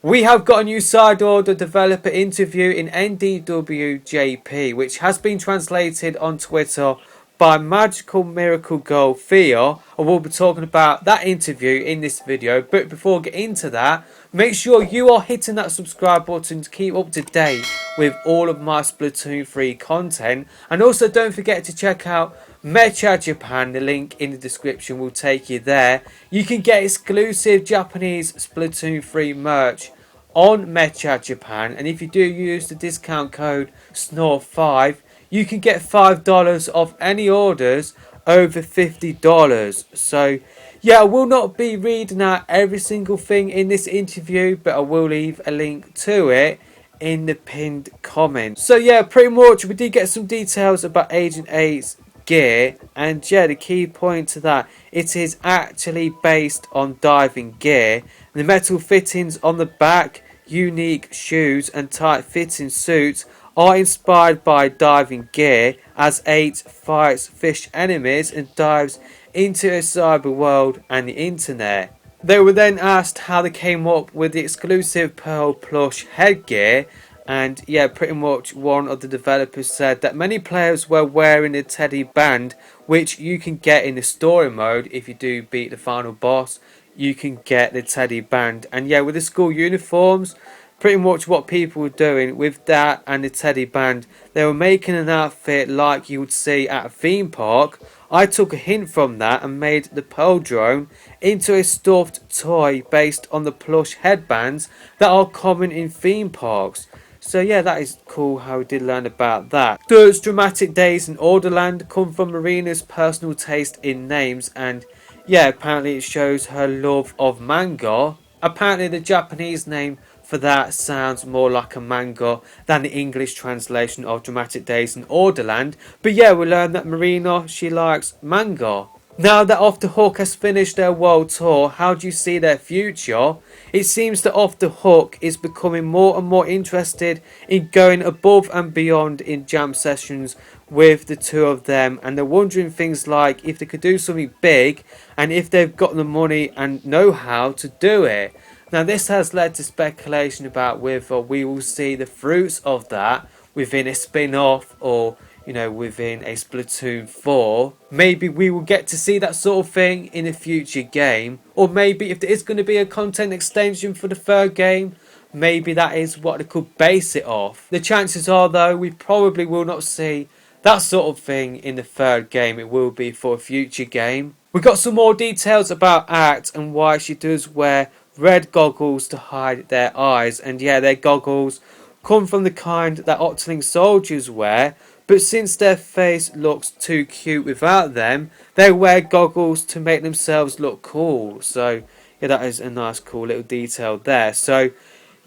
We have got a new side order developer interview in NDWJP, which has been translated on Twitter by Magical Miracle Girl Thea, and we'll be talking about that interview in this video. But before we get into that, make sure you are hitting that subscribe button to keep up to date with all of my Splatoon 3 content, and also don't forget to check out Mecha Japan. The link in the description will take you there. You can get exclusive Japanese Splatoon 3 merch on Mecha Japan, and if you do use the discount code SNORE5, you can get $5 off any orders over $50. So yeah, I will not be reading out every single thing in this interview, but I will leave a link to it in the pinned comment. So yeah, pretty much we did get some details about Agent 8's gear, and yeah, the key point to that, it is actually based on diving gear. The metal fittings on the back, unique shoes and tight fitting suits are inspired by diving gear, as 8 fights fish enemies and dives into a cyber world and the internet. They were then asked how they came up with the exclusive Pearl plush headgear, and yeah, pretty much one of the developers said that many players were wearing a teddy band, which you can get in the story mode. If you do beat the final boss, you can get the teddy band. And yeah, with the school uniforms, pretty much what people were doing with that and the teddy band, they were making an outfit like you would see at a theme park. I took a hint from that and made the Pearl drone into a stuffed toy based on the plush headbands that are common in theme parks. So yeah, that is cool how we did learn about that. Does Dramatic Days in Orderland come from Marina's personal taste in names? And yeah, apparently it shows her love of manga. Apparently the Japanese name for that sounds more like a manga than the English translation of Dramatic Days in Orderland. But yeah, we learned that Marina, she likes manga. Now that Off the Hook has finished their world tour, how do you see their future? It seems that Off the Hook is becoming more and more interested in going above and beyond in jam sessions with the two of them, and they're wondering things like if they could do something big and if they've got the money and know-how to do it. Now this has led to speculation about whether we will see the fruits of that within a spin-off, or within a Splatoon 4. Maybe we will get to see that sort of thing in a future game. Or maybe if there is going to be a content extension for the third game, maybe that is what they could base it off. The chances are though, we probably will not see that sort of thing in the third game. It will be for a future game. We got some more details about Act and why she does wear red goggles to hide their eyes. And yeah, their goggles come from the kind that Octoling soldiers wear, but since their face looks too cute without them, they wear goggles to make themselves look cool. So yeah, that is a nice cool little detail there. So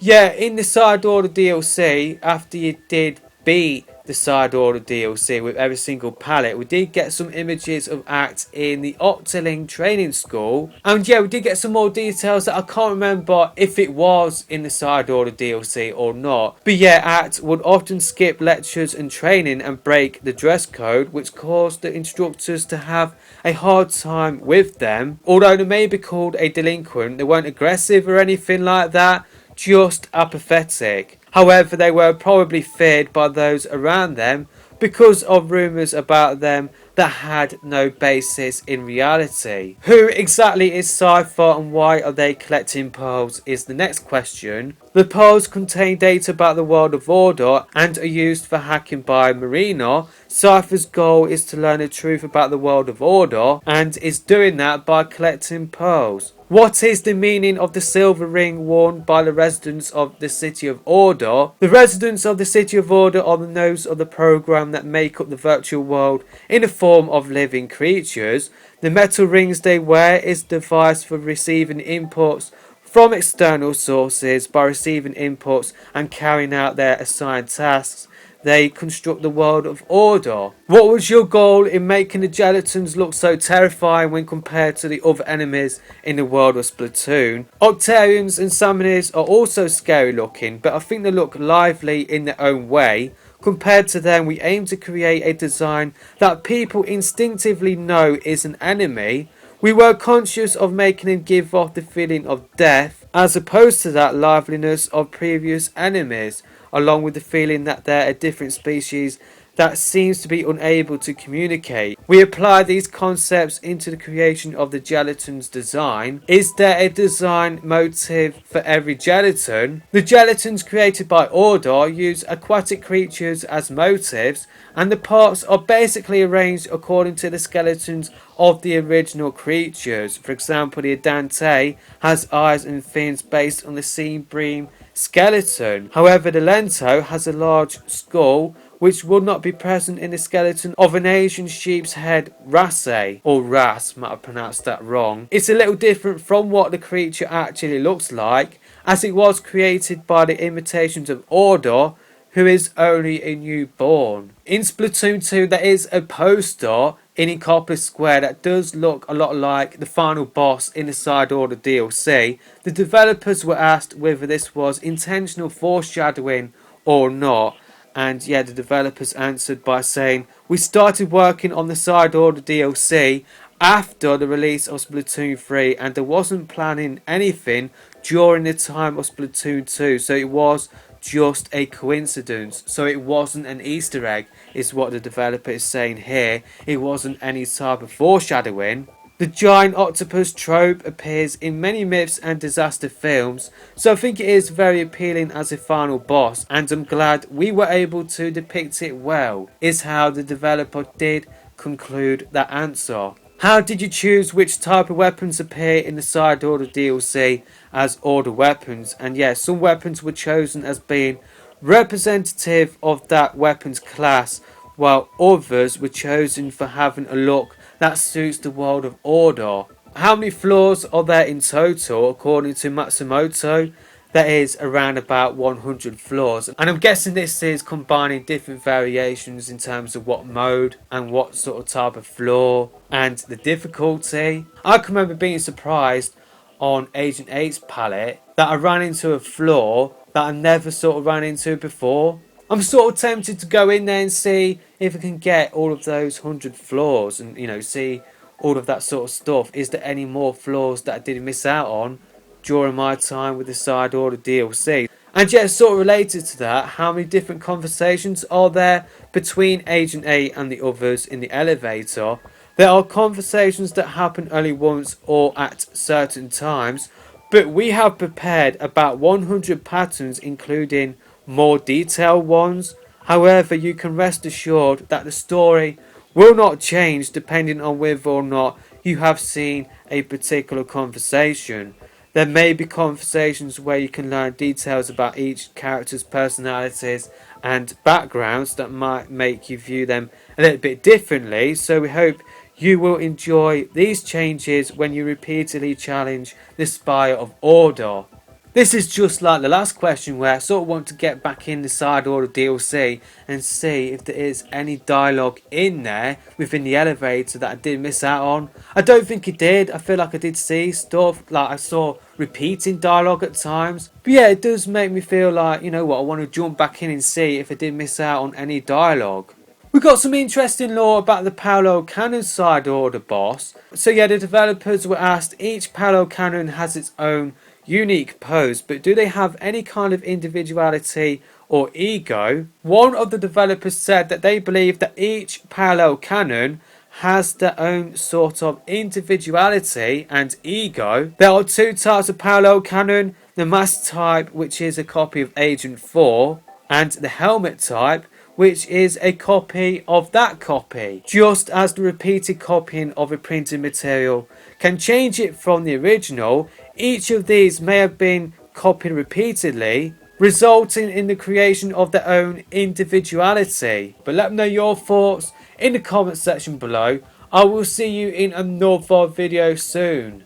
yeah, in the side order DLC, after you did beat the side order DLC with every single palette, we did get some images of Act in the Octoling training school, and yeah, we did get some more details that I can't remember if it was in the side order DLC or not. But yeah, Act would often skip lectures and training and break the dress code, which caused the instructors to have a hard time with them. Although they may be called a delinquent, they weren't aggressive or anything like that, just apathetic. However, they were probably feared by those around them because of rumours about them that had no basis in reality. Who exactly is Cypher and why are they collecting pearls is the next question. The pearls contain data about the world of Order and are used for hacking by Marina. Cypher's goal is to learn the truth about the world of Order and is doing that by collecting pearls. What is the meaning of the silver ring worn by the residents of the City of Order? The residents of the City of Order are the nodes of the program that make up the virtual world in the form of living creatures. The metal rings they wear is a device for receiving inputs from external sources. By receiving inputs and carrying out their assigned tasks, they construct the world of Order. What was your goal in making the gelatons look so terrifying when compared to the other enemies in the world of Splatoon? Octarians and Salmonids are also scary looking, but I think they look lively in their own way. Compared to them, we aim to create a design that people instinctively know is an enemy. We were conscious of making them give off the feeling of death. as opposed to that liveliness of previous enemies, along with the feeling that they're a different species that seems to be unable to communicate. We apply these concepts into the creation of the gelatin's design. Is there a design motive for every gelatin? The gelatins created by Order use aquatic creatures as motives, and the parts are basically arranged according to the skeletons of the original creatures. For example, the Adante has eyes and fins based on the sea bream skeleton. However, the Lento has a large skull which would not be present in the skeleton of an Asian sheep's head race, or ras, might have pronounced that wrong. It's a little different from what the creature actually looks like, as it was created by the imitations of Order, who is only a newborn. In Splatoon 2, there is a poster in Inkopolis Square that does look a lot like the final boss in the Side Order DLC. The developers were asked whether this was intentional foreshadowing or not, and yeah, the developers answered by saying, "We started working on the Side Order DLC after the release of Splatoon 3, and there wasn't planning anything during the time of Splatoon 2, so it was just a coincidence. So it wasn't an Easter egg," is what the developer is saying here. It wasn't any type of foreshadowing. The giant octopus trope appears in many myths and disaster films, so I think it is very appealing as a final boss, and I'm glad we were able to depict it well, is how the developer did conclude that answer. How did you choose which type of weapons appear in the Side Order DLC as Order weapons? And yes, some weapons were chosen as being representative of that weapons class, while others were chosen for having a look that suits the world of Order. How many floors are there in total? According to Matsumoto, there is around about 100 floors, and I'm guessing this is combining different variations in terms of what mode and what sort of type of floor and the difficulty. I can remember being surprised on Agent 8's palette that I ran into a floor that I never sort of ran into before. I'm sort of tempted to go in there and see if I can get all of those 100 floors and, see all of that sort of stuff. Is there any more floors that I didn't miss out on during my time with the Side Order DLC? And yet, sort of related to that, how many different conversations are there between Agent 8 and the others in the elevator? There are conversations that happen only once or at certain times, but we have prepared about 100 patterns, including more detailed ones. However, you can rest assured that the story will not change depending on whether or not you have seen a particular conversation. There may be conversations where you can learn details about each character's personalities and backgrounds that might make you view them a little bit differently, so we hope you will enjoy these changes when you repeatedly challenge the Spire of Order. This is just like the last question, where I sort of want to get back in the Side Order DLC and see if there is any dialogue in there within the elevator that I did miss out on. I don't think it did. I feel like I did see stuff, like I saw repeating dialogue at times. But yeah, it does make me feel like, you know what, I want to jump back in and see if I did miss out on any dialogue. We got some interesting lore about the Paolo Cannon Side Order boss. So yeah, the developers were asked, each Paolo Cannon has its own unique pose, but do they have any kind of individuality or ego? One of the developers said that they believe that each Paolo Cannon has their own sort of individuality and ego. There are two types of Paolo Cannon: the mask type, which is a copy of Agent 4, and the helmet type, which is a copy of that copy. Just as the repeated copying of a printed material can change it from the original, each of these may have been copied repeatedly, resulting in the creation of their own individuality. But let me know your thoughts in the comment section below. I will see you in another video soon.